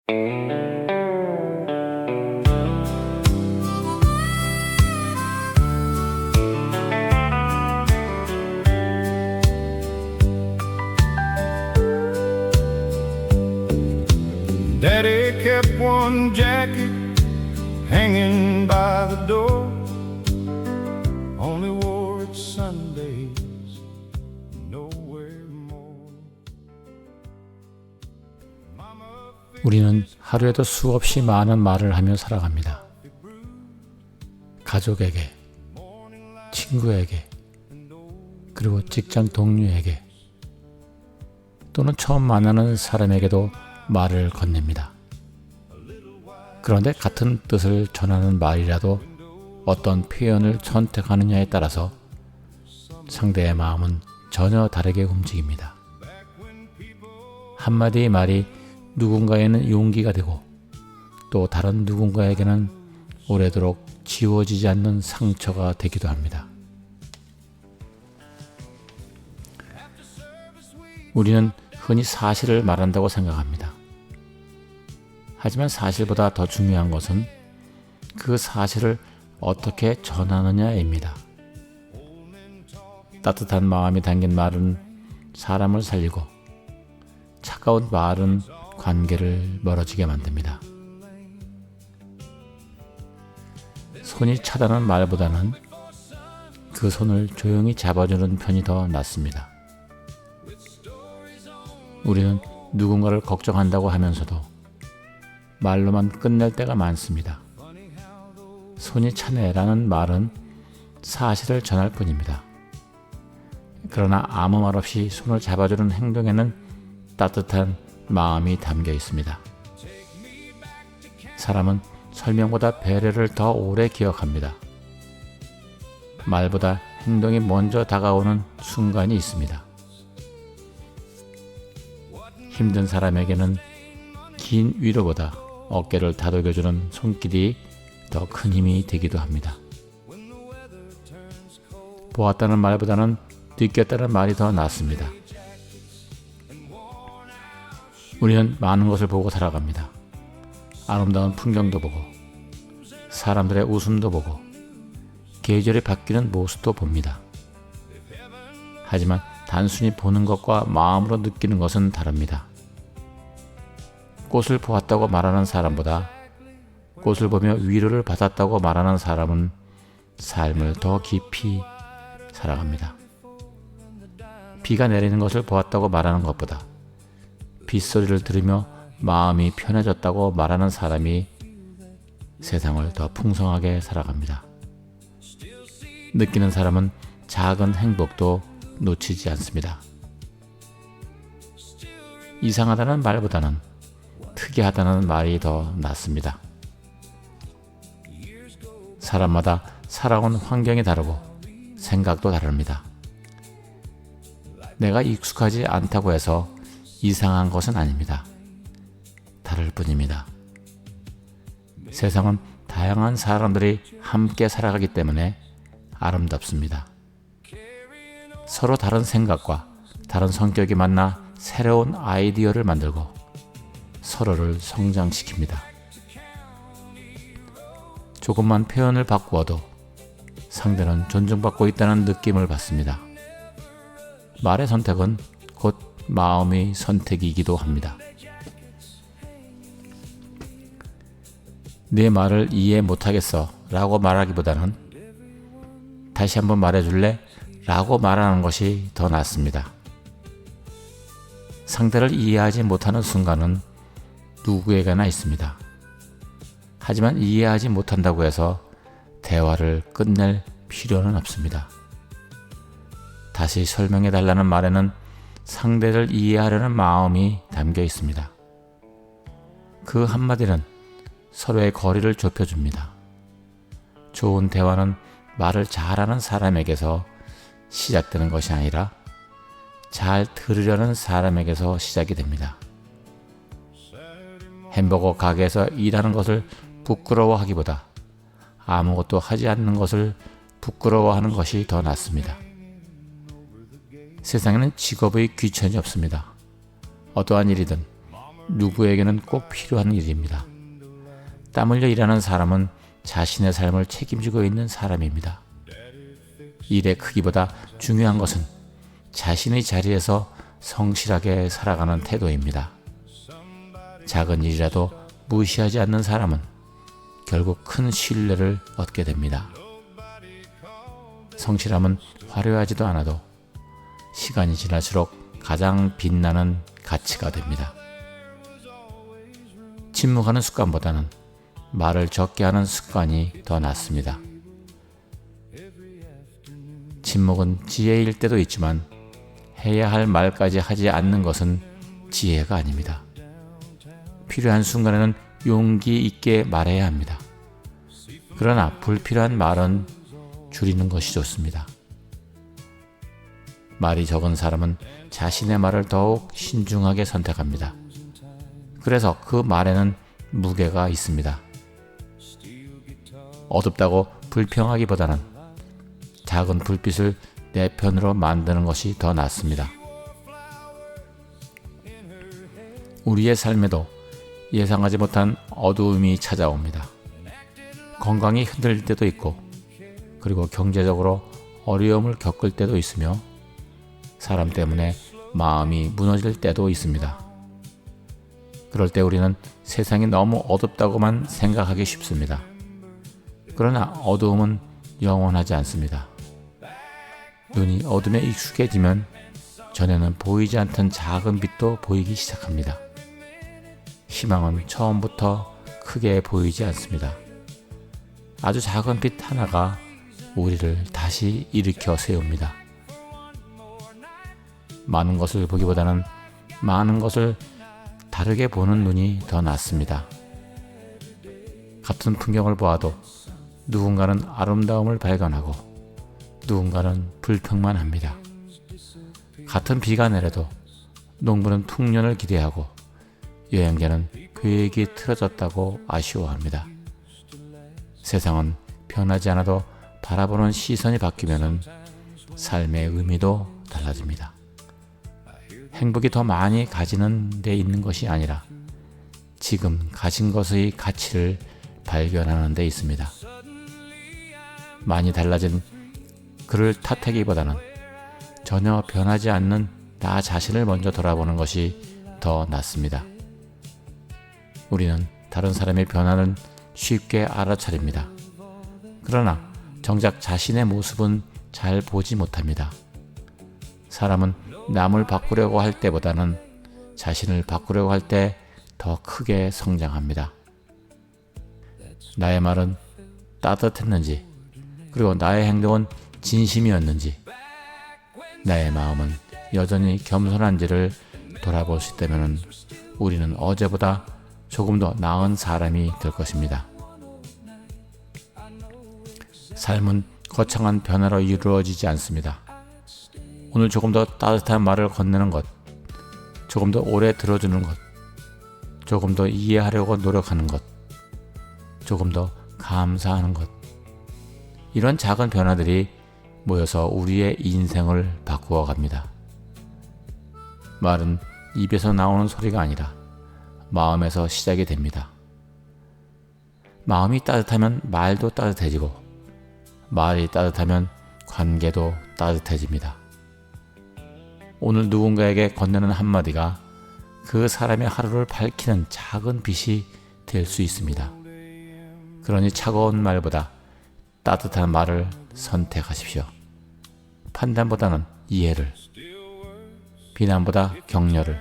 Daddy kept one jacket hanging by the door. Only wore it Sundays, nowhere more. 우리는 하루에도 수없이 많은 말을 하며 살아갑니다. 가족에게, 친구에게, 그리고 직장 동료에게, 또는 처음 만나는 사람에게도 말을 건넵니다. 그런데 같은 뜻을 전하는 말이라도 어떤 표현을 선택하느냐에 따라서 상대의 마음은 전혀 다르게 움직입니다. 한마디의 말이 누군가에는 용기가 되고 또 다른 누군가에게는 오래도록 지워지지 않는 상처가 되기도 합니다. 우리는 흔히 사실을 말한다고 생각합니다. 하지만 사실보다 더 중요한 것은 그 사실을 어떻게 전하느냐입니다. 따뜻한 마음이 담긴 말은 사람을 살리고 차가운 말은 관계를 멀어지게 만듭니다. 손이 차다는 말보다는 그 손을 조용히 잡아주는 편이 더 낫습니다. 우리는 누군가를 걱정한다고 하면서도 말로만 끝낼 때가 많습니다. 손이 차네라는 말은 사실을 전할 뿐입니다. 그러나 아무 말 없이 손을 잡아주는 행동에는 따뜻한 마음이 담겨 있습니다. 사람은 설명보다 배려를 더 오래 기억합니다. 말보다 행동이 먼저 다가오는 순간이 있습니다. 힘든 사람에게는 긴 위로보다 어깨를 다독여주는 손길이 더 큰 힘이 되기도 합니다. 보았다는 말보다는 느꼈다는 말이 더 낫습니다. 우리는 많은 것을 보고 살아갑니다. 아름다운 풍경도 보고 사람들의 웃음도 보고 계절이 바뀌는 모습도 봅니다. 하지만 단순히 보는 것과 마음으로 느끼는 것은 다릅니다. 꽃을 보았다고 말하는 사람보다 꽃을 보며 위로를 받았다고 말하는 사람은 삶을 더 깊이 살아갑니다. 비가 내리는 것을 보았다고 말하는 것보다 빗소리를 들으며 마음이 편해졌다고 말하는 사람이 세상을 더 풍성하게 살아갑니다. 느끼는 사람은 작은 행복도 놓치지 않습니다. 이상하다는 말보다는 특이하다는 말이 더 낫습니다. 사람마다 살아온 환경이 다르고 생각도 다릅니다. 내가 익숙하지 않다고 해서 이상한 것은 아닙니다. 다를 뿐입니다. 세상은 다양한 사람들이 함께 살아가기 때문에 아름답습니다. 서로 다른 생각과 다른 성격이 만나 새로운 아이디어를 만들고 서로를 성장시킵니다. 조금만 표현을 바꾸어도 상대는 존중받고 있다는 느낌을 받습니다. 말의 선택은 곧 마음의 선택이기도 합니다. 내 말을 이해 못하겠어 라고 말하기보다는 다시 한번 말해줄래? 라고 말하는 것이 더 낫습니다. 상대를 이해하지 못하는 순간은 누구에게나 있습니다. 하지만 이해하지 못한다고 해서 대화를 끝낼 필요는 없습니다. 다시 설명해달라는 말에는 상대를 이해하려는 마음이 담겨 있습니다. 그 한마디는 서로의 거리를 좁혀줍니다. 좋은 대화는 말을 잘하는 사람에게서 시작되는 것이 아니라 잘 들으려는 사람에게서 시작이 됩니다. 햄버거 가게에서 일하는 것을 부끄러워하기보다 아무것도 하지 않는 것을 부끄러워하는 것이 더 낫습니다. 세상에는 직업의 귀천이 없습니다. 어떠한 일이든 누구에게는 꼭 필요한 일입니다. 땀 흘려 일하는 사람은 자신의 삶을 책임지고 있는 사람입니다. 일의 크기보다 중요한 것은 자신의 자리에서 성실하게 살아가는 태도입니다. 작은 일이라도 무시하지 않는 사람은 결국 큰 신뢰를 얻게 됩니다. 성실함은 화려하지도 않아도 시간이 지날수록 가장 빛나는 가치가 됩니다. 침묵하는 습관보다는 말을 적게 하는 습관이 더 낫습니다. 침묵은 지혜일 때도 있지만 해야 할 말까지 하지 않는 것은 지혜가 아닙니다. 필요한 순간에는 용기 있게 말해야 합니다. 그러나 불필요한 말은 줄이는 것이 좋습니다. 말이 적은 사람은 자신의 말을 더욱 신중하게 선택합니다. 그래서 그 말에는 무게가 있습니다. 어둡다고 불평하기보다는 작은 불빛을 내 편으로 만드는 것이 더 낫습니다. 우리의 삶에도 예상하지 못한 어두움이 찾아옵니다. 건강이 흔들릴 때도 있고, 그리고 경제적으로 어려움을 겪을 때도 있으며, 사람 때문에 마음이 무너질 때도 있습니다. 그럴 때 우리는 세상이 너무 어둡다고만 생각하기 쉽습니다. 그러나 어두움은 영원하지 않습니다. 눈이 어둠에 익숙해지면 전에는 보이지 않던 작은 빛도 보이기 시작합니다. 희망은 처음부터 크게 보이지 않습니다. 아주 작은 빛 하나가 우리를 다시 일으켜 세웁니다. 많은 것을 보기보다는 많은 것을 다르게 보는 눈이 더 낫습니다. 같은 풍경을 보아도 누군가는 아름다움을 발견하고 누군가는 불평만 합니다. 같은 비가 내려도 농부는 풍년을 기대하고 여행자는 계획이 틀어졌다고 아쉬워합니다. 세상은 변하지 않아도 바라보는 시선이 바뀌면 삶의 의미도 달라집니다. 행복이 더 많이 가지는 데 있는 것이 아니라 지금 가진 것의 가치를 발견하는 데 있습니다. 많이 달라진 그를 탓하기보다는 전혀 변하지 않는 나 자신을 먼저 돌아보는 것이 더 낫습니다. 우리는 다른 사람의 변화는 쉽게 알아차립니다. 그러나 정작 자신의 모습은 잘 보지 못합니다. 사람은 남을 바꾸려고 할 때보다는 자신을 바꾸려고 할 때 더 크게 성장합니다. 나의 말은 따뜻했는지, 그리고 나의 행동은 진심이었는지, 나의 마음은 여전히 겸손한지를 돌아볼 수 있다면 우리는 어제보다 조금 더 나은 사람이 될 것입니다. 삶은 거창한 변화로 이루어지지 않습니다. 오늘 조금 더 따뜻한 말을 건네는 것, 조금 더 오래 들어주는 것, 조금 더 이해하려고 노력하는 것, 조금 더 감사하는 것, 이런 작은 변화들이 모여서 우리의 인생을 바꾸어 갑니다. 말은 입에서 나오는 소리가 아니라 마음에서 시작이 됩니다. 마음이 따뜻하면 말도 따뜻해지고, 말이 따뜻하면 관계도 따뜻해집니다. 오늘 누군가에게 건네는 한마디가 그 사람의 하루를 밝히는 작은 빛이 될 수 있습니다. 그러니 차가운 말보다 따뜻한 말을 선택하십시오. 판단보다는 이해를, 비난보다 격려를,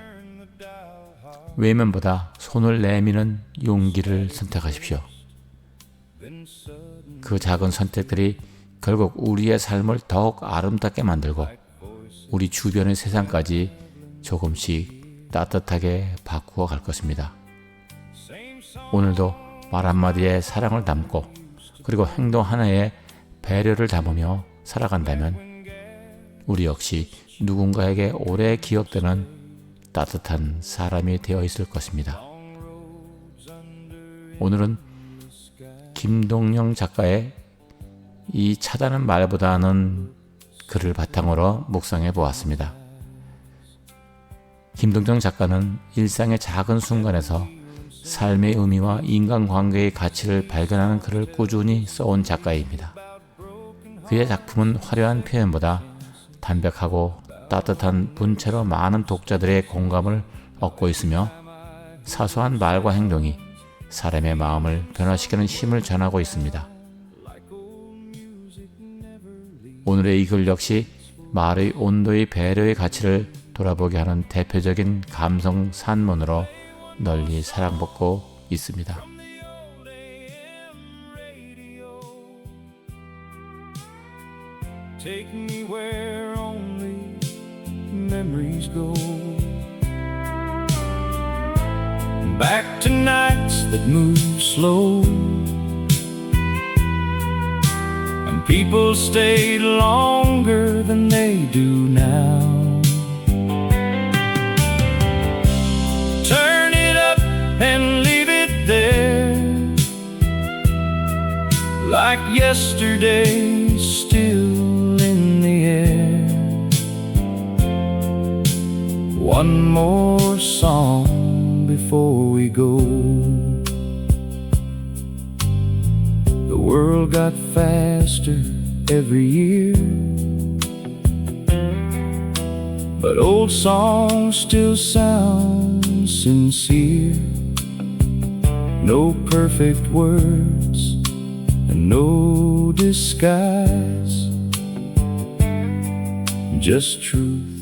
외면보다 손을 내미는 용기를 선택하십시오. 그 작은 선택들이 결국 우리의 삶을 더욱 아름답게 만들고 우리 주변의 세상까지 조금씩 따뜻하게 바꾸어 갈 것입니다. 오늘도 말 한마디에 사랑을 담고, 그리고 행동 하나에 배려를 담으며 살아간다면 우리 역시 누군가에게 오래 기억되는 따뜻한 사람이 되어 있을 것입니다. 오늘은 김동영 작가의 이 차다는 말보다는 글을 바탕으로 묵상해 보았습니다. 김동정 작가는 일상의 작은 순간에서 삶의 의미와 인간관계의 가치를 발견하는 글을 꾸준히 써온 작가입니다. 그의 작품은 화려한 표현보다 담백하고 따뜻한 문체로 많은 독자들의 공감을 얻고 있으며 사소한 말과 행동이 사람의 마음을 변화시키는 힘을 전하고 있습니다. 오늘의 이 글 역시 말의 온도의 배려의 가치를 돌아보게 하는 대표적인 감성 산문으로 널리 사랑받고 있습니다. Take me where only memories go. Back to nights that move slow, and people stayed longer than they do now. Turn it up and leave it there, like yesterday still in the air. One more song before we go. The world got faster every year, but old songs still sound sincere. No perfect words and no disguise, just truth